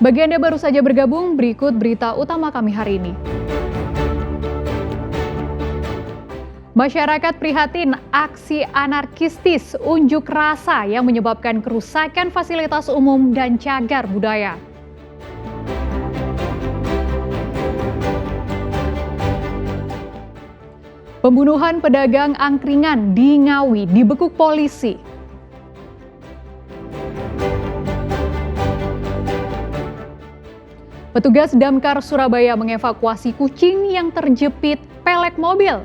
Bagi Anda baru saja bergabung, berikut berita utama kami hari ini. Masyarakat prihatin aksi anarkistis unjuk rasa yang menyebabkan kerusakan fasilitas umum dan cagar budaya. Pembunuhan pedagang angkringan di Ngawi dibekuk polisi. Petugas Damkar Surabaya mengevakuasi kucing yang terjepit pelek mobil.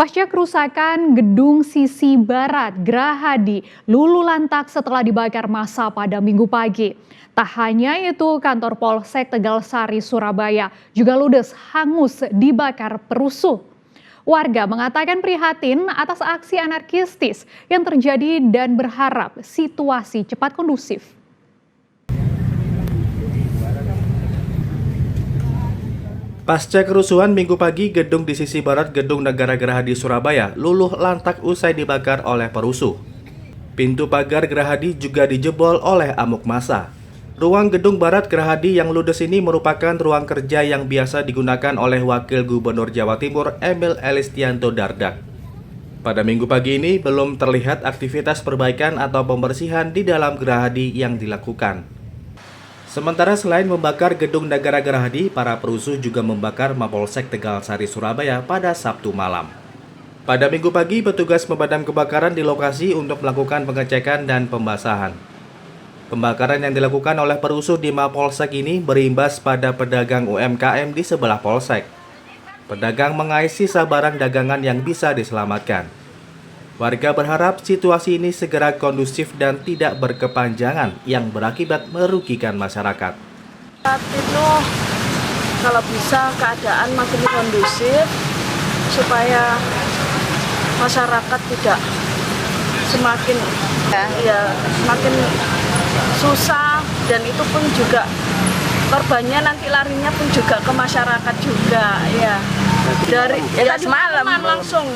Pasca kerusakan gedung sisi barat Gerahadi luluh lantak setelah dibakar massa pada Minggu pagi. Tak hanya itu, kantor Polsek Tegalsari Surabaya juga ludes hangus dibakar perusuh. Warga mengatakan prihatin atas aksi anarkistis yang terjadi dan berharap situasi cepat kondusif. Pasca kerusuhan Minggu pagi, gedung di sisi barat Gedung Negara Gerahadi Surabaya luluh lantak usai dibakar oleh perusuh. Pintu pagar Gerahadi juga dijebol oleh amuk massa. Ruang gedung barat Gerahadi yang ludes ini merupakan ruang kerja yang biasa digunakan oleh Wakil Gubernur Jawa Timur Emil Elistianto Dardak. Pada Minggu pagi ini belum terlihat aktivitas perbaikan atau pembersihan di dalam Gerahadi yang dilakukan. Sementara selain membakar gedung Negara Gerahadi, para perusuh juga membakar Mapolsek Tegalsari Surabaya pada Sabtu malam. Pada Minggu pagi, petugas pemadam kebakaran di lokasi untuk melakukan pengecekan dan pembasahan. Pembakaran yang dilakukan oleh perusuh di Mapolsek ini berimbas pada pedagang UMKM di sebelah polsek. Pedagang mengais sisa barang dagangan yang bisa diselamatkan. Warga berharap situasi ini segera kondusif dan tidak berkepanjangan yang berakibat merugikan masyarakat. Saat itu kalau bisa keadaan makin kondusif supaya masyarakat tidak semakin semakin susah, dan itu pun juga korbannya nanti larinya pun juga ke masyarakat juga ya. Dari semalam langsung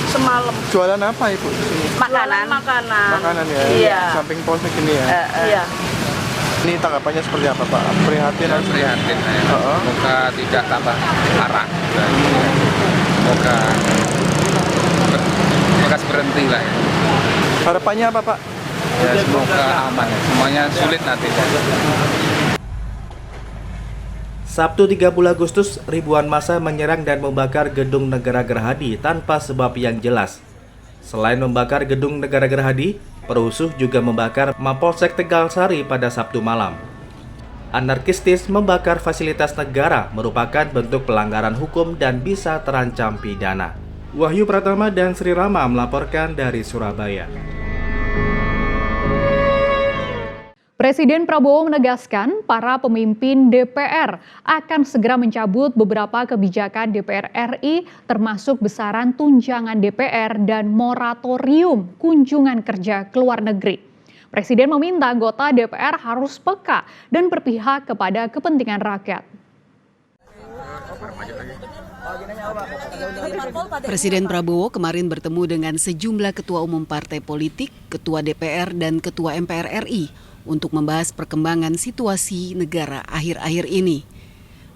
semalam. Jualan apa Ibu di sini? Makanan. Makanan ya. Iya. Samping polsek ini ya. Iya. Ini tanggapannya seperti apa Pak? Prihatin atau prihatin ya. Semoga tidak tambah parah. Semoga berhenti lah ya. harapannya apa Pak? Ya semoga aman ya. Semuanya sulit nanti. Sabtu 30 Agustus, ribuan massa menyerang dan membakar gedung Negara Gerahadi tanpa sebab yang jelas. Selain membakar gedung Negara Gerahadi, perusuh juga membakar Mapolsek Tegalsari pada Sabtu malam. Anarkistis membakar fasilitas negara merupakan bentuk pelanggaran hukum dan bisa terancam pidana. Wahyu Pratama dan Sri Rama melaporkan dari Surabaya. Presiden Prabowo menegaskan para pemimpin DPR akan segera mencabut beberapa kebijakan DPR RI termasuk besaran tunjangan DPR dan moratorium kunjungan kerja ke luar negeri. Presiden meminta anggota DPR harus peka dan berpihak kepada kepentingan rakyat. Presiden Prabowo kemarin bertemu dengan sejumlah ketua umum partai politik, ketua DPR dan ketua MPR RI untuk membahas perkembangan situasi negara akhir-akhir ini.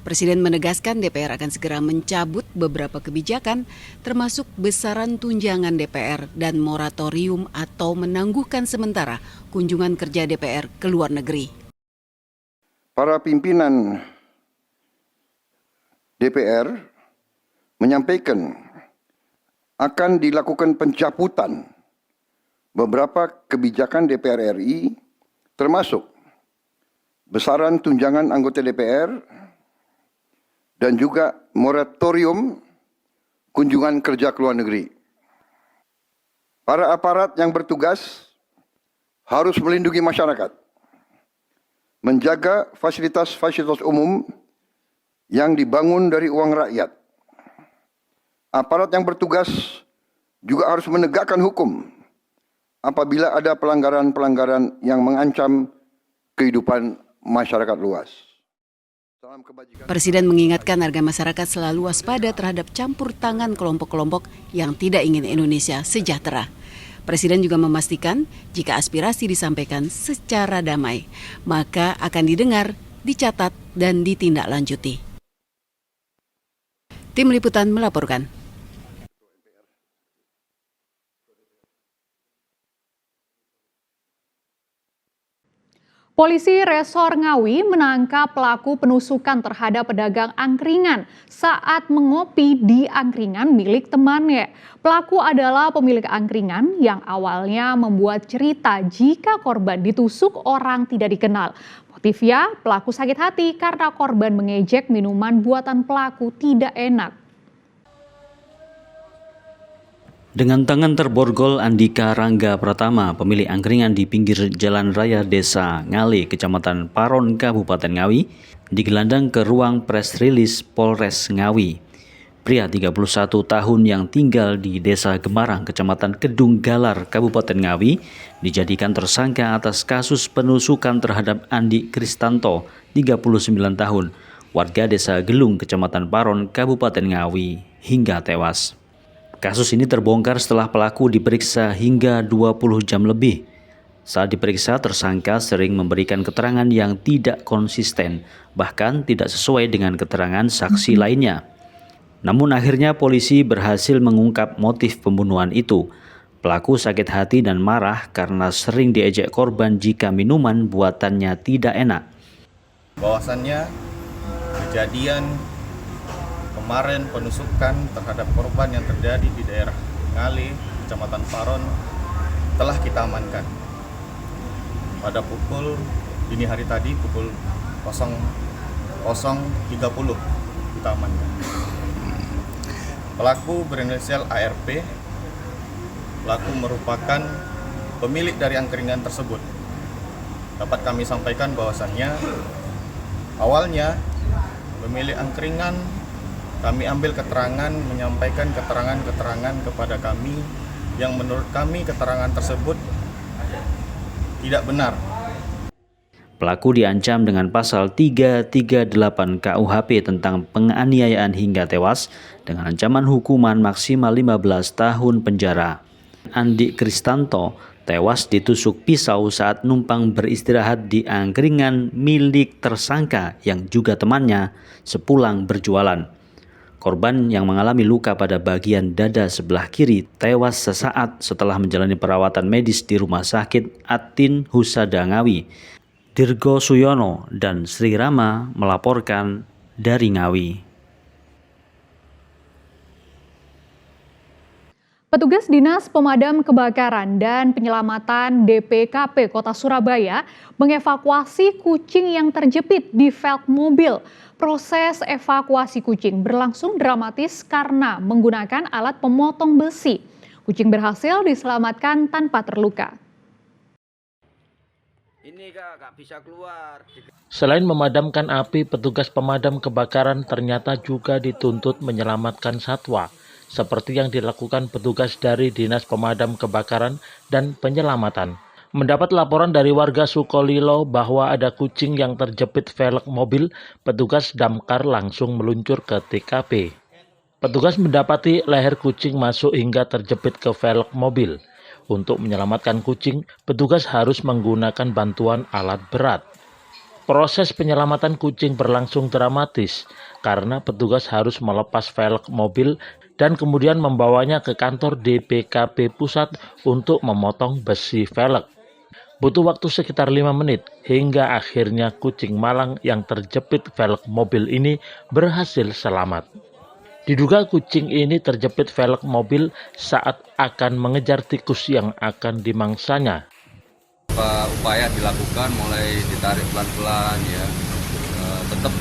Presiden menegaskan DPR akan segera mencabut beberapa kebijakan termasuk besaran tunjangan DPR dan moratorium atau menangguhkan sementara kunjungan kerja DPR ke luar negeri. Para pimpinan DPR menyampaikan akan dilakukan pencabutan beberapa kebijakan DPR RI termasuk besaran tunjangan anggota DPR dan juga moratorium kunjungan kerja ke luar negeri. Para aparat yang bertugas harus melindungi masyarakat, menjaga fasilitas-fasilitas umum yang dibangun dari uang rakyat. Aparat yang bertugas juga harus menegakkan hukum apabila ada pelanggaran-pelanggaran yang mengancam kehidupan masyarakat luas. Salam kebajikan. Presiden mengingatkan agar masyarakat selalu waspada terhadap campur tangan kelompok-kelompok yang tidak ingin Indonesia sejahtera. Presiden juga memastikan jika aspirasi disampaikan secara damai, maka akan didengar, dicatat, dan ditindaklanjuti. Tim Liputan melaporkan. Polisi Resor Ngawi menangkap pelaku penusukan terhadap pedagang angkringan saat mengopi di angkringan milik temannya. Pelaku adalah pemilik angkringan yang awalnya membuat cerita jika korban ditusuk orang tidak dikenal. Motifnya, pelaku sakit hati karena korban mengejek minuman buatan pelaku tidak enak. Dengan tangan terborgol, Andika Rangga Pratama, pemilik angkringan di pinggir jalan raya Desa Ngale, Kecamatan Paron, Kabupaten Ngawi, digelandang ke ruang press release Polres Ngawi. Pria 31 tahun yang tinggal di Desa Gemarang, Kecamatan Kedung Galar, Kabupaten Ngawi, dijadikan tersangka atas kasus penusukan terhadap Andi Kristanto, 39 tahun, warga Desa Gelung, Kecamatan Paron, Kabupaten Ngawi, hingga tewas. Kasus ini terbongkar setelah pelaku diperiksa hingga 20 jam lebih. Saat diperiksa, tersangka sering memberikan keterangan yang tidak konsisten, bahkan tidak sesuai dengan keterangan saksi lainnya. Namun akhirnya polisi berhasil mengungkap motif pembunuhan itu. Pelaku sakit hati dan marah karena sering diejek korban jika minuman buatannya tidak enak. Bahwasannya kejadian kemarin penusukan terhadap korban yang terjadi di daerah Ngale, Kecamatan Paron telah kita amankan. Pada pukul dini hari tadi, pukul 00.30 kita amankan. Pelaku berinisial ARP. Pelaku merupakan pemilik dari angkringan tersebut. Dapat kami sampaikan bahwasannya awalnya pemilik angkringan kami ambil keterangan, menyampaikan keterangan-keterangan kepada kami yang menurut kami keterangan tersebut tidak benar. Pelaku diancam dengan pasal 338 KUHP tentang penganiayaan hingga tewas dengan ancaman hukuman maksimal 15 tahun penjara. Andi Kristanto tewas ditusuk pisau saat numpang beristirahat di angkringan milik tersangka yang juga temannya sepulang berjualan. Korban yang mengalami luka pada bagian dada sebelah kiri tewas sesaat setelah menjalani perawatan medis di Rumah Sakit Atin Husada Ngawi. Dirgo Suyono dan Sri Rama melaporkan dari Ngawi. Petugas Dinas Pemadam Kebakaran dan Penyelamatan DPKP Kota Surabaya mengevakuasi kucing yang terjepit di velg mobil. Proses evakuasi kucing berlangsung dramatis karena menggunakan alat pemotong besi. Kucing berhasil diselamatkan tanpa terluka. Ini nggak bisa keluar. Selain memadamkan api, petugas pemadam kebakaran ternyata juga dituntut menyelamatkan satwa, seperti yang dilakukan petugas dari Dinas Pemadam Kebakaran dan Penyelamatan. Mendapat laporan dari warga Sukolilo bahwa ada kucing yang terjepit velg mobil, petugas damkar langsung meluncur ke TKP. Petugas mendapati leher kucing masuk hingga terjepit ke velg mobil. Untuk menyelamatkan kucing, petugas harus menggunakan bantuan alat berat. Proses penyelamatan kucing berlangsung dramatis karena petugas harus melepas velg mobil dan kemudian membawanya ke kantor DPKP Pusat untuk memotong besi velg. Butuh waktu sekitar 5 menit hingga akhirnya kucing malang yang terjepit velg mobil ini berhasil selamat. Diduga kucing ini terjepit velg mobil saat akan mengejar tikus yang akan dimangsanya. Upaya dilakukan mulai ditarik pelan-pelan ya, tetap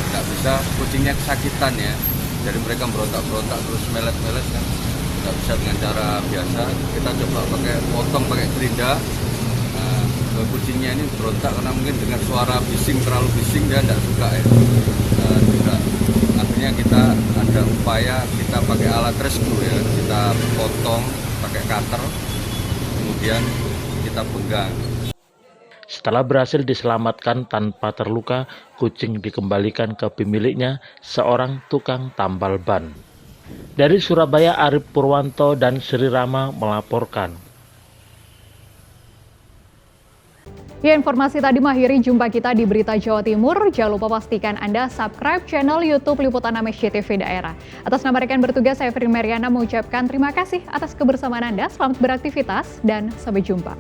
nggak bisa, kucingnya kesakitan ya. Jadi mereka berontak-berontak terus melet-melet kan, nggak bisa dengan cara biasa. Kita coba pakai gerinda. Kucingnya ini berontak karena mungkin dengan suara bising, terlalu bising dia tidak suka ya. Juga akhirnya kita ada upaya, kita pakai alat rescue ya, kita potong pakai cutter, kemudian kita pegang. Setelah berhasil diselamatkan tanpa terluka, kucing dikembalikan ke pemiliknya, seorang tukang tambal ban. Dari Surabaya, Arif Purwanto dan Sri Rama melaporkan. Ya, informasi tadi mengakhiri jumpa kita di Berita Jawa Timur. Jangan lupa pastikan Anda subscribe channel YouTube Liputan Amesty TV Daerah. Atas nama rekan bertugas, saya Fitri Mariana mengucapkan terima kasih atas kebersamaan Anda. Selamat beraktivitas dan sampai jumpa.